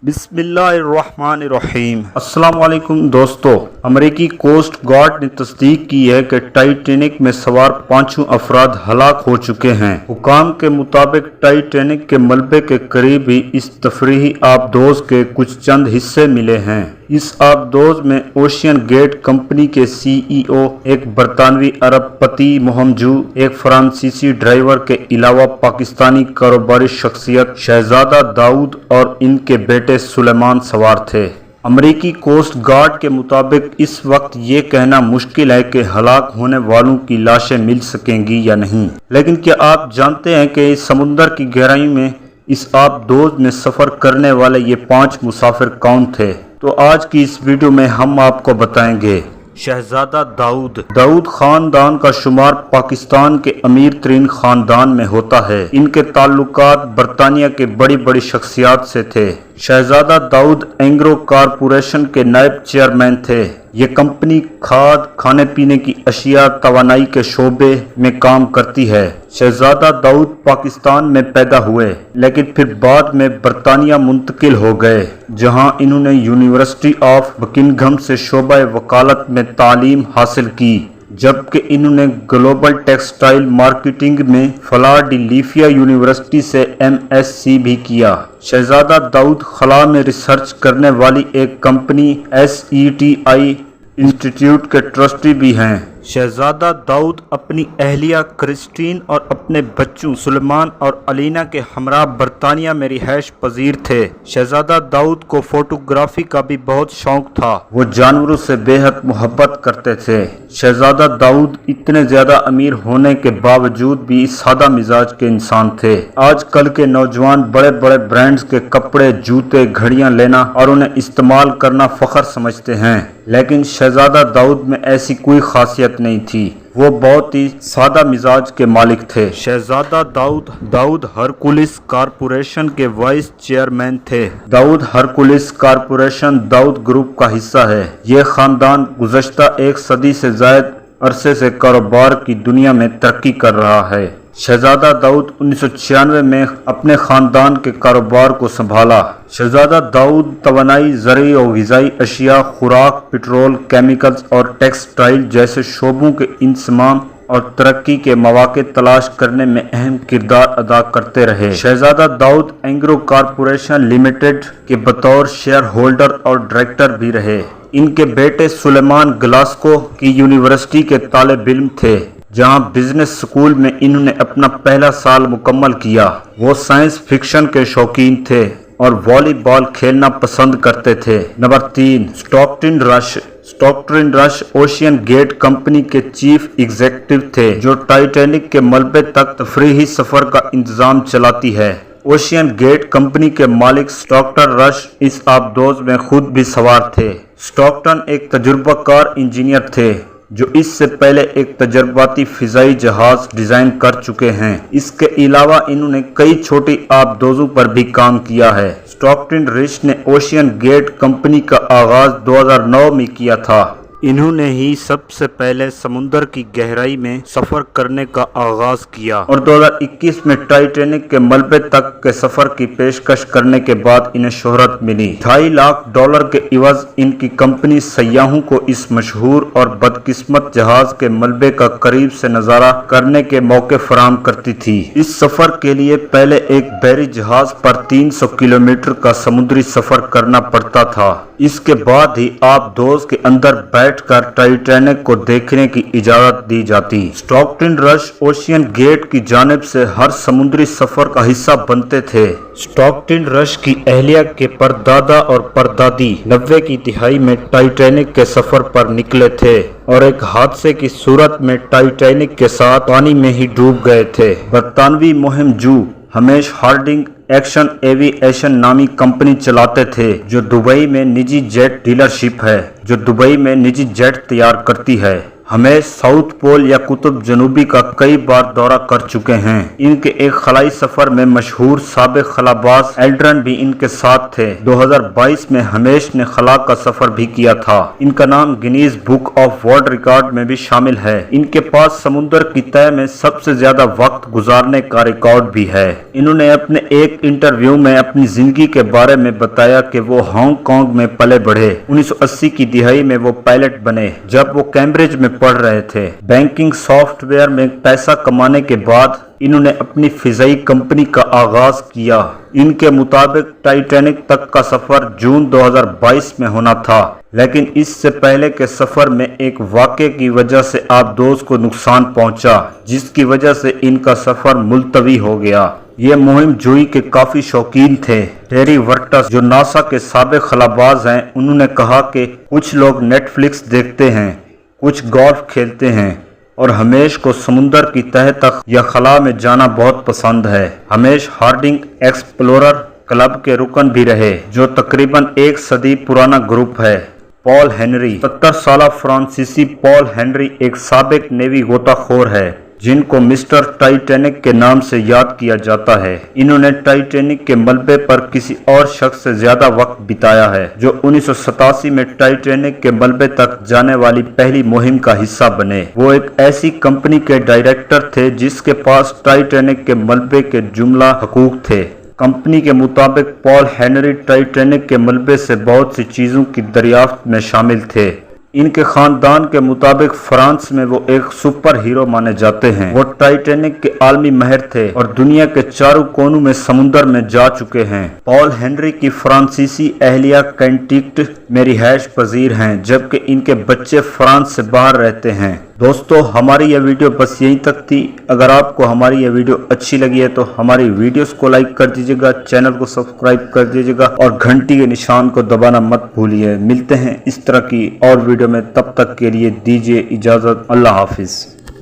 बिस्मिल्लाहिर्रहमानिर्रहीम। अस्सलाम वालेकुम दोस्तों, अमेरिकी कोस्ट गार्ड ने तस्दीक की है कि टाइटैनिक में सवार 5 अफराद हलाक हो चुके हैं। हुकाम के मुताबिक टाइटैनिक के मलबे के करीब ही इस तफरीही आबदोज के कुछ चंद हिस्से मिले हैं। इस आबदोज में ओशियन गेट कंपनी के CEO, एक बरतानवी अरबपति मोहमजू, एक फ्रांसीसी ड्राइवर के अलावा पाकिस्तानी कारोबारी शख्सियत शहजादा दाऊद और इनके बेटे सुलेमान सवार थे। अमेरिकी कोस्ट गार्ड के मुताबिक इस वक्त ये कहना मुश्किल है कि हलाक होने वालों की लाशें मिल सकेंगी या नहीं, लेकिन क्या आप जानते हैं कि इस समुंदर की गहराई में इस आबदोज में सफ़र करने वाले ये 5 मुसाफिर कौन थे? तो आज की इस वीडियो में हम आपको बताएंगे। शहजादा दाऊद खानदान का शुमार पाकिस्तान के अमीर तरीन खानदान में होता है। इनके ताल्लुकात बरतानिया के बड़ी बड़ी शख्सियात से थे। शहजादा दाऊद एंग्रो कारपोरेशन के नायब चेयरमैन थे। ये कंपनी खाद, खाने पीने की अशिया, तवानाई के शोबे में काम करती है। शहजादा दाऊद पाकिस्तान में पैदा हुए, लेकिन फिर बाद में बरतानिया मुंतकिल हो गए, जहां इन्होंने यूनिवर्सिटी ऑफ बकिंघम से शोबा वकालत में तालीम हासिल की, जबकि इन्होंने ग्लोबल टेक्सटाइल मार्केटिंग में फिलाडेल्फिया यूनिवर्सिटी से MSc भी किया। शहजादा दाऊद खला में रिसर्च करने वाली एक कंपनी SETI इंस्टीट्यूट के ट्रस्टी भी हैं। शहजादा दाऊद अपनी अहलिया क्रिस्टीन और अपने बच्चों सुलेमान और अलीना के हमरा बरतानिया में रिहाइश पजीर थे। शहजादा दाऊद को फोटोग्राफी का भी बहुत शौक था। वो जानवरों से बेहद मोहब्बत करते थे। शहजादा दाऊद इतने ज्यादा अमीर होने के बावजूद भी सादा मिजाज के इंसान थे। आजकल के नौजवान बड़े बड़े ब्रांड्स के कपड़े, जूते, घड़ियां लेना और उन्हें इस्तेमाल करना फख्र समझते हैं, लेकिन शहजादा दाऊद में ऐसी कोई खासियत नहीं थी। वो बहुत ही सादा मिजाज के मालिक थे। शहजादा दाऊद हरकुलिस कारपोरेशन के वाइस चेयरमैन थे। Dawood Hercules Corporation Dawood group का हिस्सा है। ये खानदान गुज़श्ता 1 सदी से ज़ायद अरसे से कारोबार की दुनिया में तरक्की कर रहा है। शहजादा दाऊद 1996 में अपने खानदान के कारोबार को संभाला। शहजादा दाऊद तवानाई, ज़रई और ग़िज़ाई अशिया, खुराक, पेट्रोल, केमिकल्स और टेक्सटाइल जैसे शोबों के इंसमाम और तरक्की के मौके तलाश करने में अहम किरदार अदा करते रहे। शहजादा दाऊद एंग्रो कारपोरेशन लिमिटेड के बतौर शेयर होल्डर और डायरेक्टर भी रहे। इनके बेटे सुलेमान ग्लासगो की यूनिवर्सिटी के तालिब इल्म थे, जहां बिजनेस स्कूल में इन्होंने अपना पहला साल मुकम्मल किया। वो साइंस फिक्शन के शौकीन थे और वॉलीबॉल खेलना पसंद करते थे। Number 3, Stockton Rush OceanGate company के चीफ एग्जीक्यूटिव थे, जो टाइटैनिक के मलबे तक तफरीही सफर का इंतजाम चलाती है। ओशियन गेट कंपनी के मालिक स्टॉकटन रश इस आबदोज में खुद भी सवार थे। स्टॉकटन एक तजुर्बाकार इंजीनियर थे, जो इससे पहले एक तजर्बाती फिजाई जहाज डिजाइन कर चुके हैं। इसके अलावा इन्होंने कई छोटी आबदोजों पर भी काम किया है। स्टॉकटन रश ने ओशियन गेट कंपनी का आगाज 2009 में किया था। इन्होंने ही सबसे पहले समुंदर की गहराई में सफर करने का आगाज किया और 2021 में टाइटैनिक के मलबे तक के सफर की पेशकश करने के बाद इन्हें शोहरत मिली। $2.5 लाख के इवज इनकी कंपनी सयाहों को इस मशहूर और बदकिस्मत जहाज के मलबे का करीब से नजारा करने के मौके फराहम करती थी। इस सफर के लिए पहले एक बहरी जहाज पर 300 किलोमीटर का समुद्री सफर करना पड़ता था। इसके बाद ही आबदोज के अंदर बैठकर टाइटैनिक को देखने की इजाजत दी जाती। स्टॉकटन रश ओशियन गेट की जानिब से हर समुद्री सफर का हिस्सा बनते थे। स्टॉकटन रश की अहलिया के परदादा और परदादी 90 की दिहाई में टाइटैनिक के सफर पर निकले थे और एक हादसे की सूरत में टाइटैनिक के साथ पानी में ही डूब गए थे। बरतानवी मोहमजू हमेश हार्डिंग एक्शन एविएशन नामी कंपनी चलाते थे, जो दुबई में निजी जेट डीलरशिप है, जो दुबई में निजी जेट तैयार करती है। हमेश साउथ पोल या कुतुब जनूबी का कई बार दौरा कर चुके हैं। इनके एक खलाई सफर में मशहूर साबिक खलाबाज एल्ड्रन भी इनके साथ थे। 2022 में हमेश ने खला का सफर भी किया था। इनका नाम Guinness book of world record में भी शामिल है। इनके पास समुद्र की तह में सबसे ज्यादा वक्त गुजारने का रिकॉर्ड भी है। इन्होंने अपने एक इंटरव्यू में अपनी जिंदगी के बारे में बताया कि वो हांगकांग में पले बढ़े। 1980 की दिहाई में वो पायलट बने जब वो कैम्ब्रिज में पढ़ रहे थे। बैंकिंग सॉफ्टवेयर में पैसा कमाने के बाद इन्होंने अपनी फिजाई कंपनी का आगाज किया। इनके मुताबिक टाइटैनिक तक का सफर जून 2022 में होना था, लेकिन इससे पहले के सफर में एक वाक़े की वजह से आबदोज को नुकसान पहुंचा, जिसकी वजह से इनका सफर मुलतवी हो गया। ये मुहिम जोई के काफी शौकीन थे। टेरी वर्टस जो नासा के साबिक खलाबाज हैं, उन्होंने कहा कि कुछ लोग नेटफ्लिक्स देखते हैं, कुछ गोल्फ खेलते हैं और हमेश को समुंदर की तह तक या खला में जाना बहुत पसंद है। हमेश हार्डिंग एक्सप्लोरर क्लब के रुकन भी रहे, जो तकरीबन एक सदी पुराना ग्रुप है। पॉल हेनरी 70 साला फ्रांसीसी पॉल हेनरी एक साबिक नेवी गोताखोर है, जिनको मिस्टर टाइटैनिक के नाम से याद किया जाता है। इन्होंने टाइटैनिक के मलबे पर किसी और शख्स से ज्यादा वक्त बिताया है, जो 1987 में टाइटैनिक के मलबे तक जाने वाली पहली मुहिम का हिस्सा बने। वो एक ऐसी कंपनी के डायरेक्टर थे जिसके पास टाइटैनिक के मलबे के जुमला हकूक थे। कंपनी के मुताबिक पॉल हेनरी टाइटैनिक के मलबे से बहुत सी चीजों की दरियाफ्त में शामिल थे। इनके खानदान के मुताबिक फ्रांस में वो एक सुपर हीरो माने जाते हैं। वो टाइटैनिक के आलमी महर थे और दुनिया के चारों कोनों में समुंदर में जा चुके हैं। पॉल हेनरी की फ्रांसीसी अहलिया कैंटिक्ट में रिहाइश पजीर हैं, जबकि इनके बच्चे फ्रांस से बाहर रहते हैं। दोस्तों, हमारी यह वीडियो बस यहीं तक थी। अगर आपको हमारी यह वीडियो अच्छी लगी है तो हमारी वीडियोस को लाइक कर दीजिएगा, चैनल को सब्सक्राइब कर दीजिएगा और घंटी के निशान को दबाना मत भूलिए। मिलते हैं इस तरह की और वीडियो में, तब तक के लिए दीजिए इजाजत। अल्लाह हाफिज।